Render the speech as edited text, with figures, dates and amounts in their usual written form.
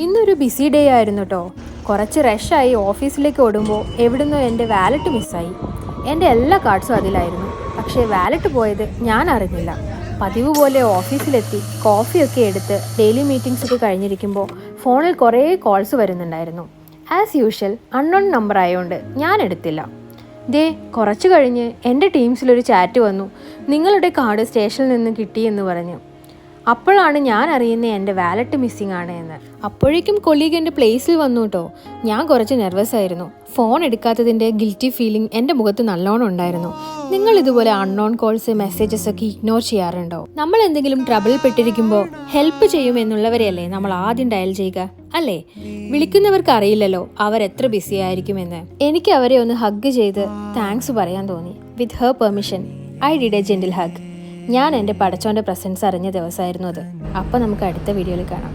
ഇന്നൊരു BC day ആയിരുന്നു കേട്ടോ. കുറച്ച് റഷായി ഓഫീസിലേക്ക് ഓടുമ്പോൾ എവിടുന്നോ എൻ്റെ വാലറ്റ് മിസ്സായി. എൻ്റെ എല്ലാ കാർഡ്സും അതിലായിരുന്നു. പക്ഷേ വാലറ്റ് പോയത് ഞാൻ അറിഞ്ഞില്ല. പതിവ് പോലെ ഓഫീസിലെത്തി കോഫിയൊക്കെ എടുത്ത് ഡെയിലി മീറ്റിംഗ്സ് ഒക്കെ കഴിഞ്ഞിരിക്കുമ്പോൾ ഫോണിൽ കുറേ കോൾസ് വരുന്നുണ്ടായിരുന്നു. ആസ് യൂഷ്വൽ അൺനോൺ നമ്പർ ആയതുകൊണ്ട് ഞാൻ എടുത്തില്ല. കുറച്ച് കഴിഞ്ഞ് എൻ്റെ ടീംസിലൊരു ചാറ്റ് വന്നു, നിങ്ങളുടെ കാർഡ് സ്റ്റേഷനിൽ നിന്ന് കിട്ടിയെന്ന് പറഞ്ഞു. അപ്പോഴാണ് ഞാൻ അറിയുന്നത് എൻ്റെ വാലറ്റ് മിസ്സിംഗ് ആണ് എന്ന്. അപ്പോഴേക്കും കൊളീഗ് എൻ്റെ പ്ലേസിൽ വന്നു കേട്ടോ. ഞാൻ കുറച്ച് നെർവസ് ആയിരുന്നു. ഫോൺ എടുക്കാത്തതിൻ്റെ ഗിൽറ്റി ഫീലിംഗ് എൻ്റെ മുഖത്ത് നല്ലോണം ഉണ്ടായിരുന്നു. നിങ്ങൾ ഇതുപോലെ അൺനോൺ കോൾസ് മെസ്സേജസ് ഒക്കെ ഇഗ്നോർ ചെയ്യാറുണ്ടോ? നമ്മൾ എന്തെങ്കിലും ട്രബിൾ പെട്ടിരിക്കുമ്പോൾ ഹെൽപ്പ് ചെയ്യുമെന്നുള്ളവരെയല്ലേ നമ്മൾ ആദ്യം ഡയൽ ചെയ്യുക, അല്ലേ? വിളിക്കുന്നവർക്ക് അറിയില്ലല്ലോ അവരെത്ര ബിസി ആയിരിക്കുമെന്ന്. എനിക്ക് അവരെ ഒന്ന് ഹഗ് ചെയ്ത് താങ്ക്സ് പറയാൻ തോന്നി. With her permission I did A gentle hug. ഞാൻ എൻ്റെ പടച്ചോൻ്റെ പ്രസൻസ് അറിഞ്ഞ ദിവസമായിരുന്നു അത്. അപ്പോൾ നമുക്ക് അടുത്ത വീഡിയോയിൽ കാണാം.